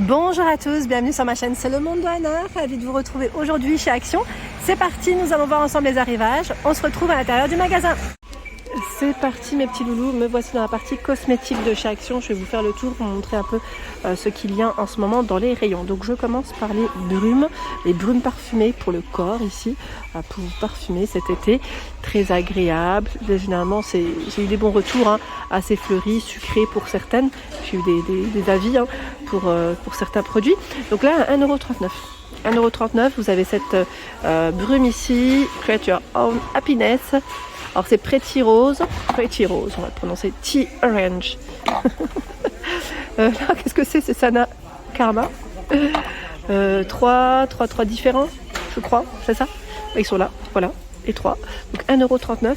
Bonjour à tous, bienvenue sur ma chaîne C'est le monde de Anna, ravi de vous retrouver aujourd'hui chez Action. C'est parti, nous allons voir ensemble les arrivages. On se retrouve à l'intérieur du magasin. C'est parti mes petits loulous, me voici dans la partie cosmétique de chez Action. Je vais vous faire le tour pour vous montrer un peu ce qu'il y a en ce moment dans les rayons. Donc je commence par les brumes parfumées pour le corps ici, pour vous parfumer cet été. Très agréable, généralement j'ai eu des bons retours, assez fleuris, sucrés pour certaines. J'ai eu des avis pour certains produits. Donc là 1,39 €. 1,39 €, vous avez cette brume ici, Create Your Own Happiness. Alors c'est Pretty Rose, on va le prononcer Tea Orange. Là, qu'est-ce que c'est Sana Karma. 3 différents, je crois, c'est ça. Ils sont là, voilà, les 3. Donc 1,39 €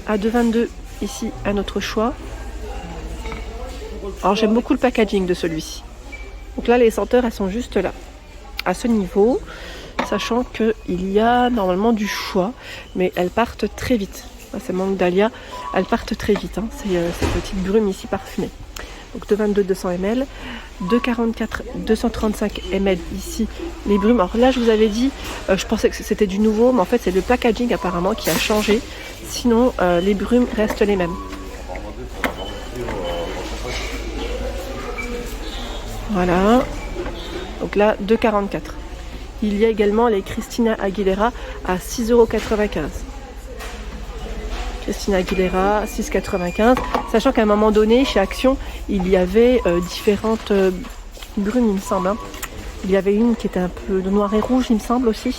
à 2,22 € ici, à notre choix. Alors j'aime beaucoup le packaging de celui-ci. Donc là, les senteurs, elles sont juste là, à ce niveau, sachant qu'il y a normalement du choix, mais elles partent très vite. C'est Manque Dahlia, elles partent très vite, ces petites brumes ici parfumées. Donc 2,22 € 200 ml, 2,44 € 235 ml ici les brumes. Alors là je vous avais dit, je pensais que c'était du nouveau, mais en fait c'est le packaging apparemment qui a changé. Sinon les brumes restent les mêmes. Voilà, donc là 2,44 €. Il y a également les Christina Aguilera à 6,95 €. Christina Aguilera, 6,95 €. Sachant qu'à un moment donné, chez Action, il y avait différentes brumes, il me semble. Il y avait une qui était un peu de noir et rouge, il me semble aussi.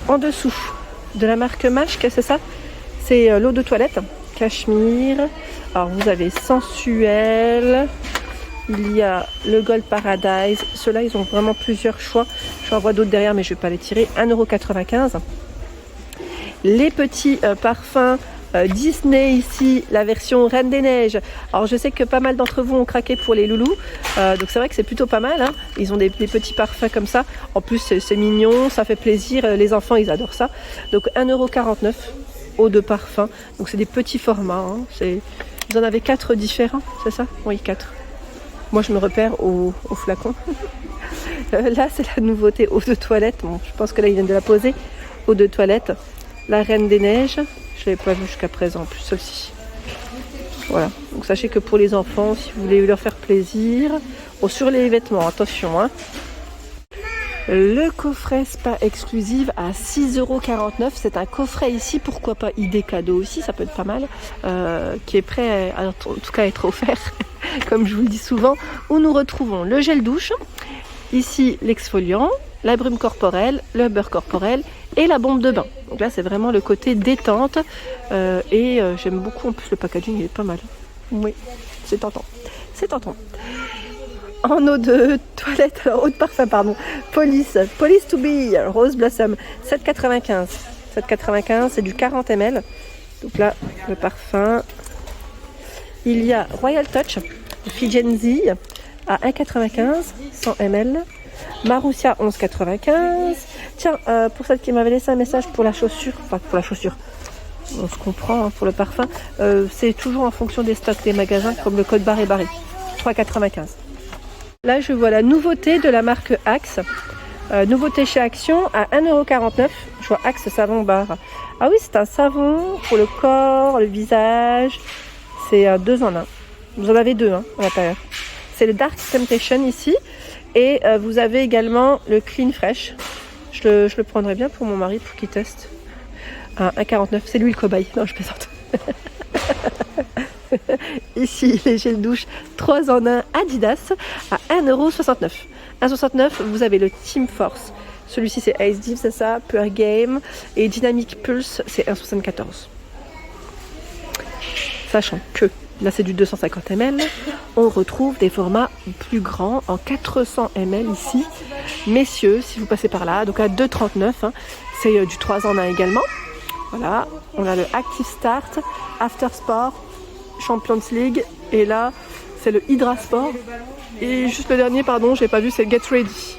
En dessous, de la marque Mash, qu'est-ce que c'est ça? C'est l'eau de toilette, Cachemire. Alors vous avez Sensuel. Il y a le Gold Paradise. Ceux-là, ils ont vraiment plusieurs choix. J'en vois d'autres derrière, mais je ne vais pas les tirer. 1,95 €. Les petits parfums Disney ici, la version Reine des Neiges. Alors je sais que pas mal d'entre vous ont craqué pour les loulous, donc c'est vrai que c'est plutôt pas mal. Ils ont des petits parfums comme ça. En plus c'est mignon, ça fait plaisir. Les enfants ils adorent ça. Donc 1,49 € eau de parfum. Donc c'est des petits formats. Vous en avez 4 différents, c'est ça? Oui, 4. Moi je me repère au flacon. Là c'est la nouveauté eau de toilette. Bon, je pense que là ils viennent de la poser. Eau de toilette. La Reine des Neiges, je ne l'avais pas vue jusqu'à présent, en plus celle-ci. Voilà, donc sachez que pour les enfants, si vous voulez leur faire plaisir, sur les vêtements, attention. Le coffret Spa Exclusive à 6,49 €, c'est un coffret ici, pourquoi pas idée cadeau aussi, ça peut être pas mal, qui est prêt à, en tout cas à être offert, comme je vous le dis souvent, où nous retrouvons le gel douche, ici l'exfoliant, la brume corporelle, le beurre corporel et la bombe de bain. Donc là c'est vraiment le côté détente et j'aime beaucoup, en plus le packaging il est pas mal. Oui, c'est tentant. C'est tentant. En eau de toilette, eau de parfum pardon, Police to be, Rose Blossom, 7,95 €. 7,95 €, c'est du 40 ml. Donc là le parfum. Il y a Royal Touch, Figenzi à 1,95 €, 100 ml. Marussia 11,95 €. Tiens, pour celle qui m'avait laissé un message pour la chaussure, enfin pour la chaussure, on se comprend pour le parfum, c'est toujours en fonction des stocks des magasins, comme le code barré. 3,95 €. Là je vois la nouveauté de la marque Axe, nouveauté chez Action à 1,49 €. Je vois Axe savon bar. Ah oui, c'est un savon pour le corps, le visage, c'est 2 en 1. Vous en avez 2 à l'intérieur. C'est le Dark Temptation ici. Et vous avez également le Clean Fresh. Je le prendrais bien pour mon mari pour qu'il teste. À 1,49 €, c'est lui le cobaye. Non, je plaisante. Ici, les gels douche 3 en 1 Adidas à 1,69 €. 1,69 €, vous avez le Team Force. Celui-ci, c'est Ice Deep, c'est ça, Pure Game. Et Dynamic Pulse, c'est 1,74 €. Sachant que là c'est du 250 ml, on retrouve des formats plus grands en 400 ml ici. Messieurs, si vous passez par là, donc à 2,39 €, c'est du 3 en 1 également. Voilà, on a le Active Start, After Sport, Champions League, et là c'est le Hydra Sport. Et juste le dernier, pardon, j'ai pas vu, c'est le Get Ready.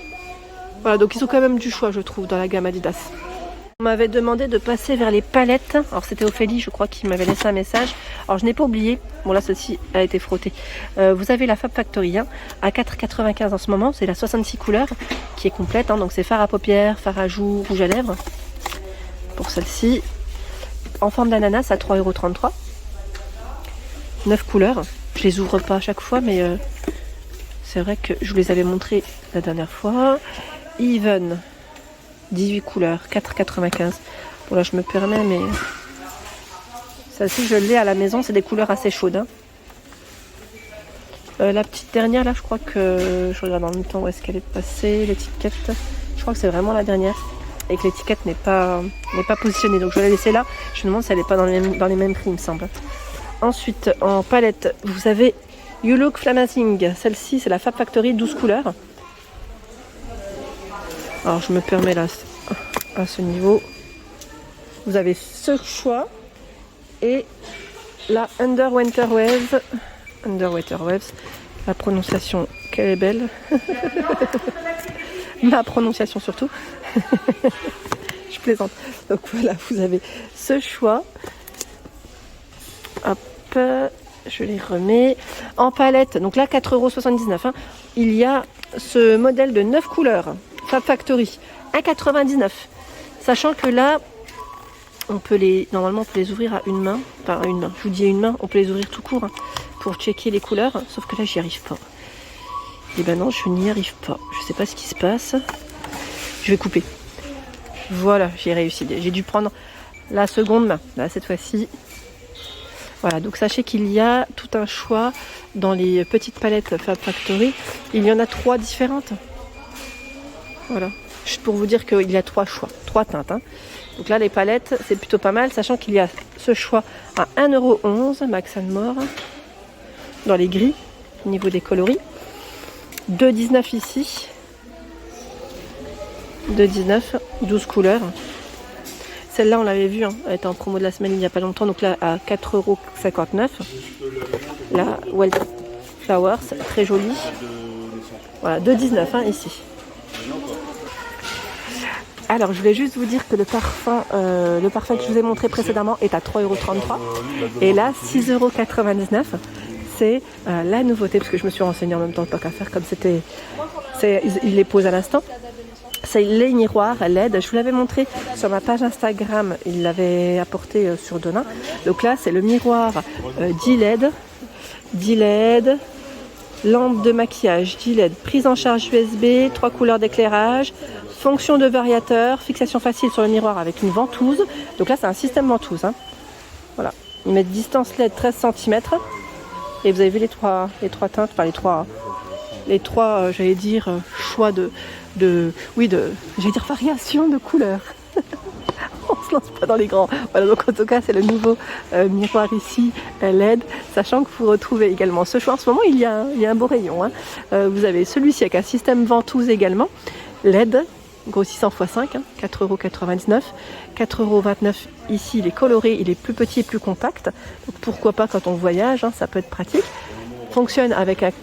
Voilà, donc ils ont quand même du choix, je trouve, dans la gamme Adidas. On m'avait demandé de passer vers les palettes. Alors c'était Ophélie, je crois, qui m'avait laissé un message. Alors je n'ai pas oublié. Bon là, celle-ci a été frottée. Vous avez la Fab Factory hein, à 4,95 en ce moment. C'est la 66 couleurs qui est complète. Hein, donc c'est fard à paupières, fard à joues, rouge à lèvres. Pour celle-ci. En forme d'ananas à 3,33 €. 9 couleurs. Je les ouvre pas à chaque fois, mais c'est vrai que je vous les avais montrées la dernière fois. Even. 18 couleurs, 4,95. Bon là je me permets mais celle-ci je l'ai à la maison, c'est des couleurs assez chaudes. Hein. La petite dernière là je crois que je regarde en même temps où est-ce qu'elle est passée, l'étiquette. Je crois que c'est vraiment la dernière et que l'étiquette n'est pas positionnée. Donc je vais la laisser là. Je me demande si elle n'est pas dans les mêmes prix il me semble. Ensuite en palette vous avez You Look Flamazing. Celle-ci c'est la Fab Factory 12 couleurs. Alors je me permets là à ce niveau. Vous avez ce choix et la Underwater Waves. Underwater Waves. La prononciation, qu'elle est belle. Ma prononciation surtout. Je plaisante. Donc voilà, vous avez ce choix. Hop, je les remets. En palette, donc là 4,79 €. Hein, il y a ce modèle de 9 couleurs. Fab Factory, 1,99 €. Sachant que là, normalement on peut les ouvrir à une main. Enfin à une main, je vous dis à une main, on peut les ouvrir tout court hein, pour checker les couleurs. Sauf que là j'y arrive pas. Et ben non, je n'y arrive pas. Je sais pas ce qui se passe. Je vais couper. Voilà, j'ai réussi. J'ai dû prendre la seconde main. Là cette fois-ci. Voilà, donc sachez qu'il y a tout un choix dans les petites palettes Fab Factory. Il y en a 3 différentes. Voilà, juste pour vous dire qu'il y a 3 choix, 3 teintes. Hein. Donc là, les palettes, c'est plutôt pas mal, sachant qu'il y a ce choix à 1,11 € Max & More, dans les gris, au niveau des coloris. 2,19 € ici. 2,19 €, 12 couleurs. Celle-là, on l'avait vue, hein, elle était en promo de la semaine il n'y a pas longtemps, donc là, à 4,59 €. La Wild Flowers, très jolie. Voilà, 2,19 € hein, ici. Alors, je voulais juste vous dire que le parfum que je vous ai montré précédemment est à 3,33 €. Et là, 6,99 €. C'est la nouveauté, parce que je me suis renseignée en même temps, pas qu'à faire, comme il les pose à l'instant. C'est les miroirs LED. Je vous l'avais montré sur ma page Instagram. Il l'avait apporté sur Donin. Donc là, c'est le miroir D-LED. Lampe de maquillage D-LED. Prise en charge USB. 3 couleurs d'éclairage. Fonction de variateur, fixation facile sur le miroir avec une ventouse. Donc là, c'est un système ventouse. Hein. Voilà. Ils mettent distance LED 13 cm. Et vous avez vu les trois teintes, enfin les trois j'allais dire, choix variation de couleurs. On se lance pas dans les grands. Voilà, donc en tout cas, c'est le nouveau miroir ici, LED. Sachant que vous retrouvez également ce choix. En ce moment, il y a un beau rayon. Hein. Vous avez celui-ci avec un système ventouse également. LED. Grossissant x5, hein, 4,99 €. 4,29 € ici, il est coloré, il est plus petit et plus compact. Donc pourquoi pas quand on voyage, hein, ça peut être pratique. Fonctionne avec un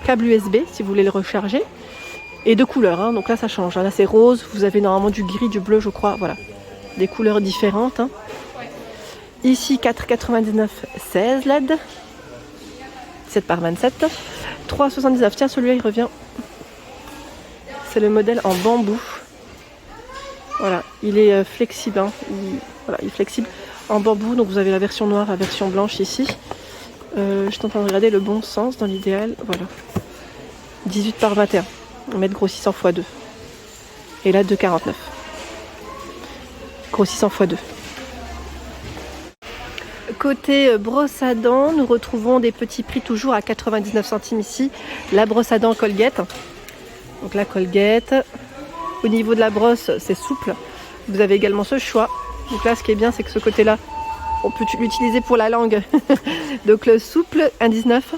câble USB si vous voulez le recharger. Et de couleurs, hein, donc là ça change. Hein. Là c'est rose, vous avez normalement du gris, du bleu je crois. Voilà, des couleurs différentes. Hein. Ici 4,99 €, 16 LED. 7 par 27. 3,79 €. Tiens, celui-là il revient. C'est le modèle en bambou. Voilà, il est flexible. Hein. Il est flexible en bambou. Donc vous avez la version noire, la version blanche ici. Je suis en train de regarder le bon sens dans l'idéal. Voilà. 18 par 21. 1 mètre grossissant x 2. Et là 2,49. Grossissant x 2. Côté brosse à dents, nous retrouvons des petits prix toujours à 99 centimes ici. La brosse à dents Colgate. Donc la Colgate, au niveau de la brosse, c'est souple. Vous avez également ce choix. Donc là, ce qui est bien, c'est que ce côté-là, on peut l'utiliser pour la langue. Donc le souple, 1,19 €,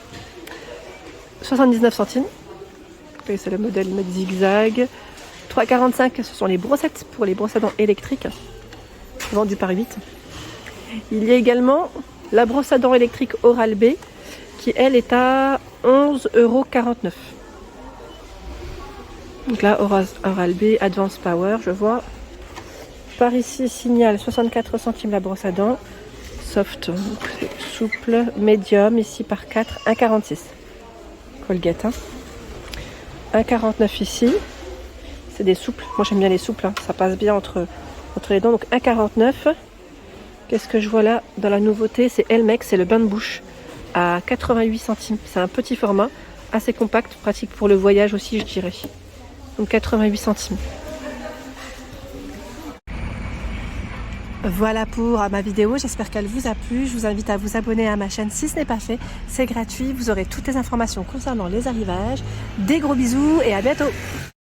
79 centimes. C'est le modèle mode zigzag. 3,45 €, ce sont les brossettes pour les brosses à dents électriques, vendues par 8. Il y a également la brosse à dents électrique Oral-B, qui elle est à 11,49 €. Donc là, Oral-B Advanced Power, je vois. par ici, signal 64 centimes la brosse à dents. Soft, souple, médium, ici par 4, 1,46. Colgate, hein. 1,49 ici. C'est des souples. Moi j'aime bien les souples, hein. Ça passe bien entre les dents. Donc 1,49. Qu'est-ce que je vois là dans la nouveauté? C'est Elmex, c'est le bain de bouche à 88 centimes. C'est un petit format, assez compact, pratique pour le voyage aussi, je dirais. Donc 88 centimes. Voilà pour ma vidéo, j'espère qu'elle vous a plu. Je vous invite à vous abonner à ma chaîne si ce n'est pas fait. C'est gratuit, vous aurez toutes les informations concernant les arrivages. Des gros bisous et à bientôt.